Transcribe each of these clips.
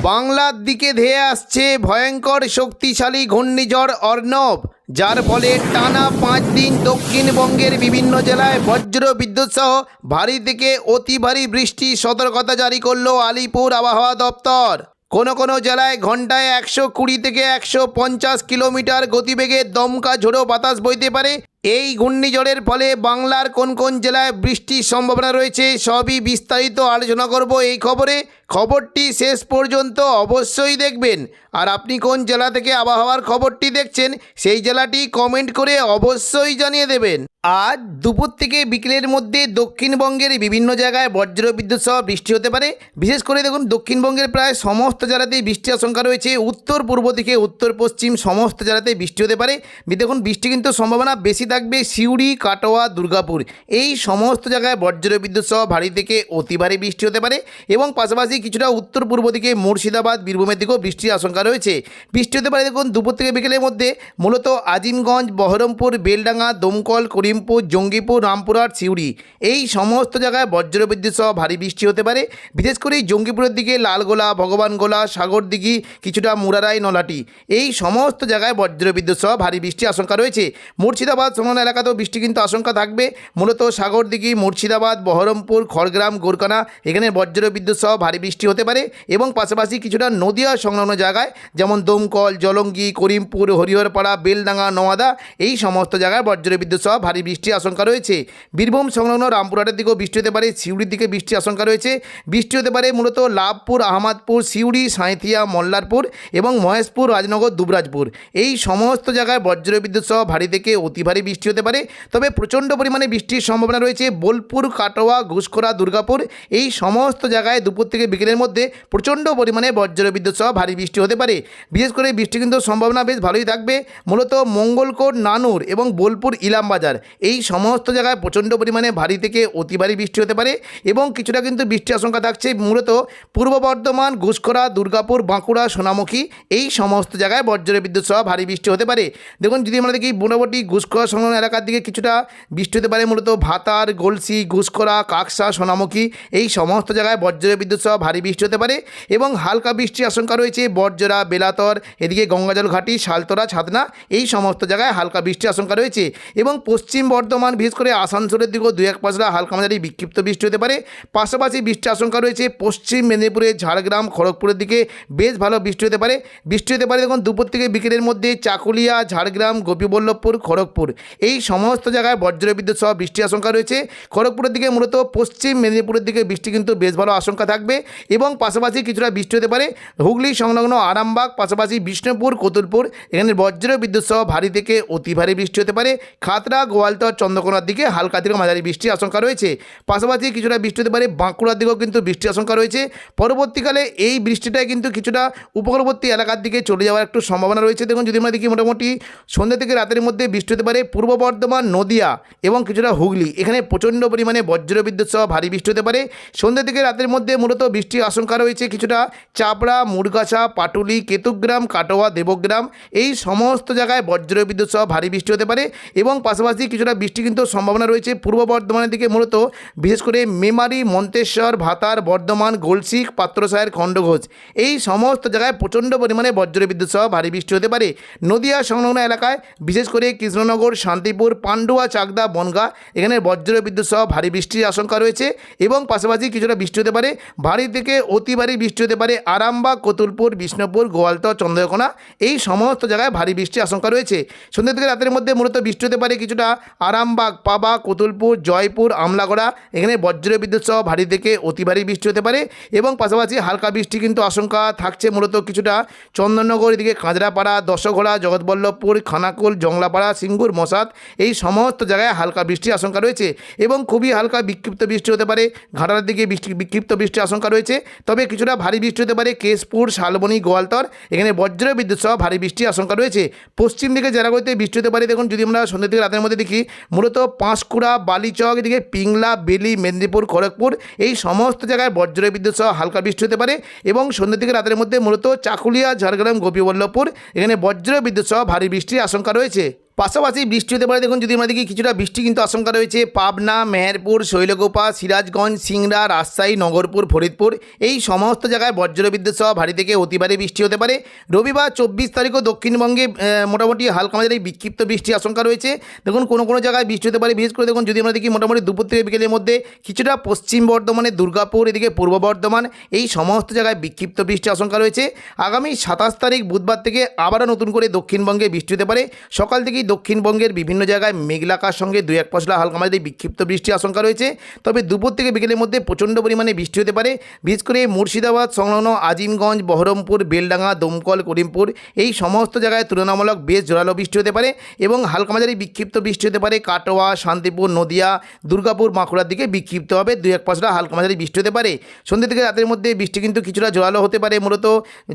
বাংলার দিকে ধেয়ে আসছে ভয়ঙ্কর শক্তিশালী ঘূর্ণিঝড় অর্ণব, যার ফলে টানা 5 দিন দক্ষিণবঙ্গের বিভিন্ন জেলায় বজ্র বিদ্যুৎ সহ ভারী থেকে অতি ভারী বৃষ্টির সতর্কতা জারি করল আলিপুর আবহাওয়া দপ্তর। কোনো জেলায় ঘন্টায় 120 থেকে 150 কিলোমিটার গতিবেগে দমকা ঝোড়ো বাতাস বইতে পারে। এই ঘূর্ণিঝড়ের ফলে বাংলার কোন জেলায় বৃষ্টির সম্ভাবনা রয়েছে সবই বিস্তারিত আলোচনা করব এই খবরে। খবরটি শেষ পর্যন্ত অবশ্যই দেখবেন। আর আপনি কোন জেলা থেকে আবহাওয়ার খবরটি দেখছেন সেই জেলাটি কমেন্ট করে অবশ্যই জানিয়ে দেবেন। আজ দুপুর থেকে বিকেলের মধ্যে দক্ষিণবঙ্গের বিভিন্ন জায়গায় বজ্র বিদ্যুৎ সহ বৃষ্টি হতে পারে। বিশেষ করে দেখুন দক্ষিণবঙ্গের প্রায় সমস্ত জেলাতেই বৃষ্টির আশঙ্কা রয়েছে। উত্তর পূর্ব থেকে উত্তর পশ্চিম সমস্ত জেলাতেই বৃষ্টি হতে পারে। দেখুন বৃষ্টি কিন্তু সম্ভাবনা বেশি থাকবে সিউড়ি, কাটোয়া, দুর্গাপুর এই সমস্ত জায়গায় বজ্র বিদ্যুৎ সহ ভারী থেকে অতি ভারী বৃষ্টি হতে পারে। এবং পাশাপাশি কিছুটা উত্তর পূর্ব দিকে মুর্শিদাবাদ, বীরভূমের দিকেও বৃষ্টির আশঙ্কা রয়েছে। বৃষ্টি হতে পারে দেখুন দুপুর থেকে বিকেলের মধ্যে মূলত আজিমগঞ্জ, বহরমপুর, বেলডাঙ্গা, দমকল, করিমপুর, জঙ্গিপুর, রামপুরহাট, সিউড়ি এই সমস্ত জায়গায় বজ্র বিদ্যুৎ সহ ভারী বৃষ্টি হতে পারে। বিশেষ করে জঙ্গিপুরের দিকে লালগোলা, ভগবানগোলা, সাগরদিঘি, কিছুটা মুরারাই, নলাটি এই সমস্ত জায়গায় বজ্র বিদ্যুৎ সহ ভারী বৃষ্টির আশঙ্কা রয়েছে। মুর্শিদাবাদ সংলগ্ন এলাকাতেও বৃষ্টি কিন্তু আশঙ্কা থাকবে। মূলত সাগরদিঘি, মুর্শিদাবাদ, বহরমপুর, খড়গ্রাম, গোরকানা এখানে বজ্র বিদ্যুৎ সহ ভারী বৃষ্টি হতে পারে। এবং পাশাপাশি কিছুটা নদিয়া সংলগ্ন জায়গায় যেমন দমকল, জলঙ্গি, করিমপুর, হরিহরপাড়া, বেলডাঙ্গা, নওয়াদা এই সমস্ত জায়গায় বজ্র বিদ্যুৎ সহ ভারী বৃষ্টির আশঙ্কা রয়েছে। বীরভূম সংলগ্ন রামপুরহাটের দিকেও বৃষ্টি হতে পারে। সিউড়ির দিকে বৃষ্টির আশঙ্কা রয়েছে। বৃষ্টি হতে পারে মূলত লাভপুর, আহমদপুর, সিউড়ি, সাঁইথিয়া, মল্লারপুর এবং মহেশপুর, রাজনগর, দুবরাজপুর এই সমস্ত জায়গায় বজ্র বিদ্যুৎ সহ ভারী থেকে অতি ভারী বৃষ্টি হতে পারে। তবে প্রচণ্ড পরিমাণে বৃষ্টির সম্ভাবনা রয়েছে বোলপুর, কাটোয়া, ঘুষখোরা, দুর্গাপুর এই সমস্ত জায়গায় দুপুর থেকে বিকেলের মধ্যে প্রচণ্ড পরিমাণে বজ্র বিদ্যুৎ সহ ভারী বৃষ্টি হতে পারে। বিশেষ করে বৃষ্টি কিন্তু সম্ভাবনা বেশ ভালোই থাকবে। মূলত মঙ্গলকোট, নানুর এবং বোলপুর, ইলামবাজার এই সমস্ত জায়গায় প্রচণ্ড পরিমাণে ভারী থেকে অতি ভারী বৃষ্টি হতে পারে। এবং কিছুটা কিন্তু বৃষ্টির আশঙ্কা থাকছে মূলত পূর্ব বর্ধমান, ঘুষখোরা, দুর্গাপুর, বাঁকুড়া, সোনামুখী এই সমস্ত জায়গায় বজ্র বিদ্যুৎ সহ ভারী বৃষ্টি হতে পারে। দেখুন যদি আমরা দেখি মোটামুটি ঘুষখোরা সংলগ্ন এলাকার দিকে কিছুটা বৃষ্টি হতে পারে। মূলত ভাতার, গলসি, ঘুষখোরা, কাকসা, সোনামুখী এই সমস্ত জায়গায় বজ্র বিদ্যুৎ সহ ভারী বৃষ্টি হতে পারে। এবং হালকা বৃষ্টির আশঙ্কা রয়েছে বড়জোড়া, বেলাতর, এদিকে গঙ্গাজল ঘাটি, শালতরা, ছাতনা এই সমস্ত জায়গায় হালকা বৃষ্টির আশঙ্কা রয়েছে। এবং পশ্চিম বর্ধমান বিশেষ করে আসানসোলের দিকেও 2-1 পশলা হালকা মাঝারি বিক্ষিপ্ত বৃষ্টি হতে পারে। পাশাপাশি বৃষ্টির আশঙ্কা রয়েছে পশ্চিম মেদিনীপুরের ঝাড়গ্রাম, খড়গপুরের দিকে বেশ ভালো বৃষ্টি হতে পারে। বৃষ্টি হতে পারে দেখুন দুপুর থেকে বিকেলের মধ্যে চাকুলিয়া, ঝাড়গ্রাম, গোপীবল্লভপুর, খড়গপুর এই সমস্ত জায়গায় বজ্র বিদ্যুৎ সহ বৃষ্টির আশঙ্কা রয়েছে। খড়গপুরের দিকে মূলত পশ্চিম মেদিনীপুরের দিকে বৃষ্টি কিন্তু বেশ ভালো আশঙ্কা থাকবে। এবং পাশাপাশি কিছুটা বৃষ্টি হতে পারে হুগলি সংলগ্ন আরামবাগ, পাশাপাশি বিষ্ণুপুর, কতুলপুর এখানে বজ্র বিদ্যুৎ সহ ভারী থেকে অতি ভারী বৃষ্টি হতে পারে। খাতড়া, গোয়ালতর, চন্দ্রকোনার দিকে হালকা থেকে মাঝারি বৃষ্টির আশঙ্কা রয়েছে। পাশাপাশি কিছুটা বৃষ্টি হতে পারে বাঁকুড়ার দিকেও কিন্তু বৃষ্টির আশঙ্কা রয়েছে। পরবর্তীকালে এই বৃষ্টিটাই কিন্তু কিছুটা উপকূলবর্তী এলাকার দিকে চলে যাওয়ার একটু সম্ভাবনা রয়েছে। দেখুন যদি আমরা দেখি মোটামুটি সন্ধ্যা থেকে রাতের মধ্যে বৃষ্টি হতে পারে পূর্ব বর্ধমান, নদিয়া এবং কিছুটা হুগলি এখানে প্রচণ্ড পরিমাণে বজ্র বিদ্যুৎ সহ ভারী বৃষ্টি হতে পারে। সন্ধ্যা থেকে রাতের মধ্যে মূলত বৃষ্টির আশঙ্কা রয়েছে কিছুটা চাপড়া, মুরগাছা, পাটুলি, কেতুগ্রাম, কাটোয়া, দেবগ্রাম এই সমস্ত জায়গায় বজ্র বিদ্যুৎ সহ ভারী বৃষ্টি হতে পারে। এবং পাশাপাশি কিছুটা বৃষ্টি কিন্তু সম্ভাবনা রয়েছে পূর্ব বর্ধমানের দিকে মূলত বিশেষ করে মেমারি, মন্তেশ্বর, ভাতার, বর্ধমান, গলসি, পাত্রসায়ের, খণ্ডঘোষ এই সমস্ত জায়গায় প্রচণ্ড পরিমাণে বজ্র বিদ্যুৎ সহ ভারী বৃষ্টি হতে পারে। নদিয়া সংলগ্ন এলাকায় বিশেষ করে কৃষ্ণনগর, শান্তিপুর, পান্ডুয়া, চাকদা, বনগাঁ এখানে বজ্র বিদ্যুৎ সহ ভারী বৃষ্টির আশঙ্কা রয়েছে। এবং পাশাপাশি কিছুটা বৃষ্টি হতে পারে ভারী থেকে অতি ভারী বৃষ্টি হতে পারে আরামবাগ, কতুলপুর, বিষ্ণুপুর, গোয়ালতর, চন্দ্রকোনা এই সমস্ত জায়গায় ভারী বৃষ্টির আশঙ্কা রয়েছে। সন্ধ্যা থেকে রাতের মধ্যে মূলত বৃষ্টি হতে পারে কিছুটা আরামবাগ, পাবা, কতুলপুর, জয়পুর, আমলাগড়া এখানে বজ্র বিদ্যুৎ সহ ভারী থেকে অতি ভারী বৃষ্টি হতে পারে। এবং পাশাপাশি হালকা বৃষ্টি কিন্তু আশঙ্কা থাকছে মূলত কিছুটা চন্দননগর, এদিকে কাঁচরাপাড়া, দশঘোড়া, জগৎবল্লভপুর, খানাকুল, জংলাপাড়া, সিঙ্গুর, মশাদ এই সমস্ত জায়গায় হালকা বৃষ্টির আশঙ্কা রয়েছে। এবং খুবই হালকা বিক্ষিপ্ত বৃষ্টি হতে পারে ঘাটার দিকে বিক্ষিপ্ত বৃষ্টির আশঙ্কা রয়েছে। তবে কিছুটা ভারী বৃষ্টি হতে পারে কেশপুর, শালবনী, গোয়ালতর এখানে বজ্র বিদ্যুৎ সহ ভারী বৃষ্টির আশঙ্কা রয়েছে। পশ্চিম দিকে জেলাগুলিতে বৃষ্টি হতে পারে দেখুন যদি আমরা সন্ধ্যা থেকে রাতের মধ্যে দেখি মূলত পাঁশকুড়া, বালিচক, এদিকে পিংলা, বেলি, মেদিনীপুর, খড়গপুর এই সমস্ত জায়গায় বজ্র বিদ্যুৎ সহ হালকা বৃষ্টি হতে পারে। এবং সন্ধ্যা থেকে রাতের মধ্যে মূলত চাকুলিয়া, ঝাড়গ্রাম, গোপীবল্লভপুর এখানে বজ্র বিদ্যুৎ সহ ভারী বৃষ্টির আশঙ্কা রয়েছে। পাশাপাশি বৃষ্টি হতে পারে। দেখুন যদি আমরা দেখি কিছুটা বৃষ্টি কিন্তু আশঙ্কা রয়েছে পাবনা, মেহেরপুর, শৈলকুপা, সিরাজগঞ্জ, সিংড়া, রাজশাহী, নগরপুর, ফরিদপুর এই সমস্ত জায়গায় বজ্রবিদ্যুৎ সহ ভারী থেকে অতি ভারী বৃষ্টি হতে পারে। রবিবার 24 তারিখও দক্ষিণবঙ্গে মোটামুটি হালকা মাঝারি বিক্ষিপ্ত বৃষ্টি আশঙ্কা রয়েছে। দেখুন কোনো জায়গায় বৃষ্টি হতে পারে। বিশেষ করে দেখুন যদি আমরা দেখি মোটামুটি দুপুর থেকে বিকেলের মধ্যে কিছুটা পশ্চিম বর্ধমানে, দুর্গাপুর, এদিকে পূর্ব বর্ধমান এই সমস্ত জায়গায় বিক্ষিপ্ত বৃষ্টি আশঙ্কা রয়েছে। আগামী 27 তারিখ বুধবার থেকে আবারও নতুন করে দক্ষিণবঙ্গে বৃষ্টি হতে পারে। সকাল থেকেই দক্ষিণবঙ্গের বিভিন্ন জায়গায় মেঘলাকার সঙ্গে 2-1 পশলা হালকা মাঝারি বিক্ষিপ্ত বৃষ্টি আশঙ্কা রয়েছে। তবে দুপুর থেকে বিকেলের মধ্যে প্রচণ্ড পরিমাণে বৃষ্টি হতে পারে। বিশেষ করে মুর্শিদাবাদ সংলগ্ন আজিমগঞ্জ, বহরমপুর, বেলডাঙ্গা, দমকল, করিমপুর এই সমস্ত জায়গায় তুলনামূলক বেশ জোরালো বৃষ্টি হতে পারে এবং হালকা মাঝারি বিক্ষিপ্ত বৃষ্টি হতে পারে। কাটোয়া, শান্তিপুর, নদিয়া, দুর্গাপুর, বাঁকুড়ার দিকে বিক্ষিপ্ত হবে 2-1 পশলা হালকা মাঝারি বৃষ্টি হতে পারে। সন্ধ্যে থেকে রাতের মধ্যে বৃষ্টি কিন্তু কিছুটা জোরালো হতে পারে। মূলত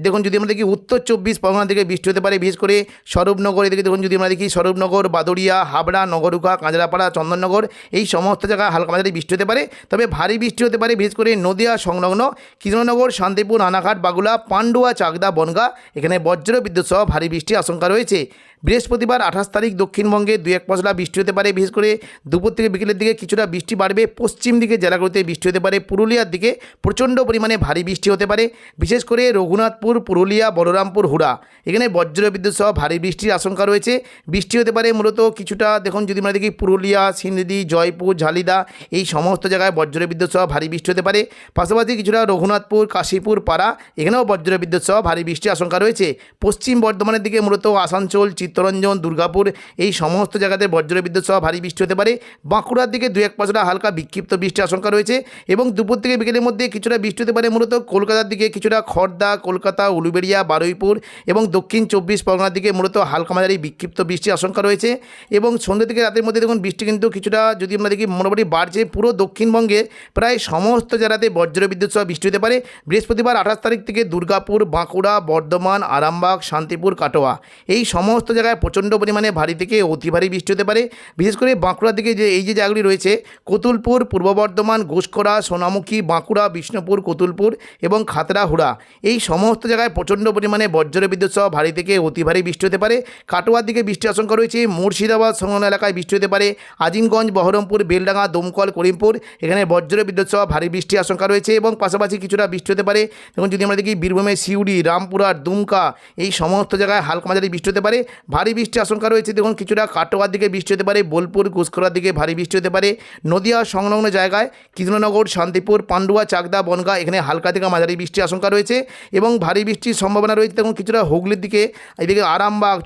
দেখুন যদি আমরা দেখি উত্তর 24 পরগনা থেকে বৃষ্টি হতে পারে। বিশেষ করে স্বরূপনগর, এদিকে দেখুন যদি আমরা দেখি স্বরূপনগর, বাদুড়িয়া, হাবড়া, নগরুকা, কাঁচরাপাড়া, চন্দননগর এই সমস্ত জায়গায় হালকা মাঝারি বৃষ্টি হতে পারে। তবে ভারী বৃষ্টি হতে পারে বিশেষ করে নদিয়া সংলগ্ন কৃষ্ণনগর, শান্তিপুর, রানাঘাট, বাগুলা, পান্ডুয়া, চাকদা, বনগাঁ এখানে বজ্র বিদ্যুৎ সহ ভারী বৃষ্টির আশঙ্কা রয়েছে। বৃহস্পতিবার 28 তারিখ দক্ষিণবঙ্গে 2-1 পশলা বৃষ্টি হতে পারে। বিশেষ করে দুপুর থেকে বিকেলের দিকে কিছুটা বৃষ্টি বাড়বে। পশ্চিম দিকে জেলাগুলিতে বৃষ্টি হতে পারে। পুরুলিয়ার দিকে প্রচণ্ড পরিমাণে ভারী বৃষ্টি হতে পারে। বিশেষ করে রঘুনাথপুর, পুরুলিয়া, বলরামপুর, হুড়া এখানে বজ্র বিদ্যুৎ সহ ভারী বৃষ্টির আশঙ্কা রয়েছে। বৃষ্টি হতে পারে মূলত কিছুটা দেখুন যদি আমরা দেখি পুরুলিয়া, সিন্দি, জয়পুর, ঝালিদা এই সমস্ত জায়গায় বজ্র বিদ্যুৎ সহ ভারী বৃষ্টি হতে পারে। পাশাপাশি কিছুটা রঘুনাথপুর, কাশীপুর, পাড়া এখানেও বজ্র বিদ্যুৎ সহ ভারী বৃষ্টির আশঙ্কা রয়েছে। পশ্চিম বর্ধমানের দিকে মূলত আসানসোল, চিত্তরঞ্জন, দুর্গাপুর এই সমস্ত জায়গাতে বজ্র বিদ্যুৎ সহ ভারী বৃষ্টি হতে পারে। বাঁকুড়ার দিকে 2-1 পশলা হালকা বিক্ষিপ্ত বৃষ্টির আশঙ্কা রয়েছে এবং দুপুর থেকে বিকেলের মধ্যে কিছুটা বৃষ্টি হতে পারে। মূলত কলকাতার দিকে কিছুটা খড়দা, কলকাতা, উলুবেড়িয়া, বারুইপুর এবং দক্ষিণ 24 পরগনার দিকে মূলত হালকা মাঝারি বিক্ষিপ্ত বৃষ্টির আশঙ্কা রয়েছে এবং সন্ধ্যে থেকে রাতের মধ্যে দেখুন বৃষ্টি কিন্তু কিছুটা যদি আমরা দেখি মোটামুটি বাড়ছে। পুরো দক্ষিণবঙ্গে প্রায় সমস্ত জায়গাতে বজ্র বিদ্যুৎ সহ বৃষ্টি হতে পারে। বৃহস্পতিবার 28 তারিখ থেকে দুর্গাপুর, বাঁকুড়া, বর্ধমান, আরামবাগ, শান্তিপুর, কাটোয়া এই সমস্ত জায়গায় প্রচণ্ড পরিমাণে ভারী থেকে অতি ভারী বৃষ্টি হতে পারে। বিশেষ করে বাঁকুড়ার দিকে যে এই যে জায়গাগুলি রয়েছে কতুলপুর, পূর্ব বর্ধমান, ঘোষকরা, সোনামুখী, বাঁকুড়া, বিষ্ণুপুর, কতুলপুর এবং খাতড়া, হুড়া এই সমস্ত জায়গায় প্রচণ্ড পরিমাণে বজ্র বিদ্যুৎ সহ ভারী থেকে অতি ভারী বৃষ্টি হতে পারে। কাটোয়ার দিকে বৃষ্টির আশঙ্কা রয়েছে। মুর্শিদাবাদ সংলগ্ন এলাকায় বৃষ্টি হতে পারে। আজিমগঞ্জ, বহরমপুর, বেলডাঙ্গা, দমকল, করিমপুর এখানে বজ্র বিদ্যুৎ সহ ভারী বৃষ্টির আশঙ্কা রয়েছে এবং পাশাপাশি কিছুটা বৃষ্টি হতে পারে। দেখুন যদি আমরা দেখি বীরভূমে সিউড়ি, রামপুরহাট, দুমকা এই সমস্ত জায়গায় হালকা মাঝারি বৃষ্টি হতে পারে। ভারী বৃষ্টির আশঙ্কা রয়েছে। দেখুন কিছুটা কাটোয়ার দিকে বৃষ্টি হতে পারে। বোলপুর, ঘুষকরার দিকে ভারী বৃষ্টি হতে পারে। নদিয়া সংলগ্ন জায়গায় কৃষ্ণনগর, শান্তিপুর, পান্ডুয়া, চাকদা, বনগাঁ এখানে হালকা থেকে মাঝারি বৃষ্টির আশঙ্কা রয়েছে এবং ভারী বৃষ্টির সম্ভাবনা রয়েছে। দেখুন কিছুটা হুগলির দিকে, এদিকে আরামবাগ,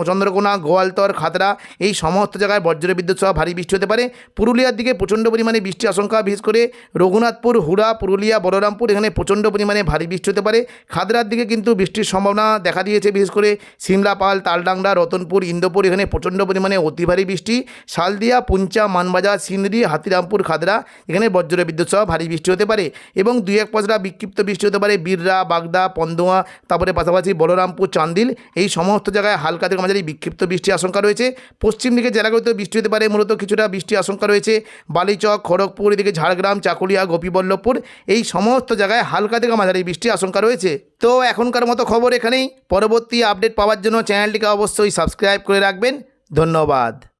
চন্দ্রকোনা, গোয়ালতর, খাতড়া এই সমস্ত জায়গায় বজ্র বিদ্যুৎ সহ ভারী বৃষ্টি হতে পারে। পুরুলিয়ার দিকে প্রচণ্ড পরিমাণে বৃষ্টির আশঙ্কা। বিশেষ করে রঘুনাথপুর, হুড়া, পুরুলিয়া, বলরামপুর এখানে প্রচণ্ড পরিমাণে ভারী বৃষ্টি হতে পারে। খাতড়ার দিকে কিন্তু বৃষ্টির সম্ভাবনা দেখা দিয়েছে। বিশেষ করে সিমলাপাল, তালডাংরা, রতনপুর, ইন্দোপুর এখানে প্রচণ্ড পরিমাণে অতি ভারী বৃষ্টি। শালদিয়া, পুঞ্চা, মানবাজার, সিন্দি, হাতিরামপুর, খাতড়া এখানে বজ্র বিদ্যুৎ সহ ভারী বৃষ্টি হতে পারে এবং 2-1 পশলা বিক্ষিপ্ত বৃষ্টি হতে পারে বীররা, বাগদা, পন্দোয়া, তারপরে পাশাপাশি বলরামপুর, চান্দিল এই সমস্ত জায়গায় হালকা থেকে মাঝারি বিক্ষিপ্ত বৃষ্টির আশঙ্কা রয়েছে। পশ্চিম দিকে জেলাগুলিতে বৃষ্টি হতে পারে। মূলত কিছুটা বৃষ্টির আশঙ্কা রয়েছে বালিচক, খড়গপুর, এদিকে ঝাড়গ্রাম, চাকুলিয়া, গোপীবল্লভপুর এই সমস্ত জায়গায় হালকা থেকে মাঝারি বৃষ্টির আশঙ্কা রয়েছে। তো এখনকার মতো খবর এখানেই। পরবর্তী আপডেট পাওয়ার জন্য চ্যানেলটিকে অবশ্যই সাবস্ক্রাইব করে রাখবেন। ধন্যবাদ।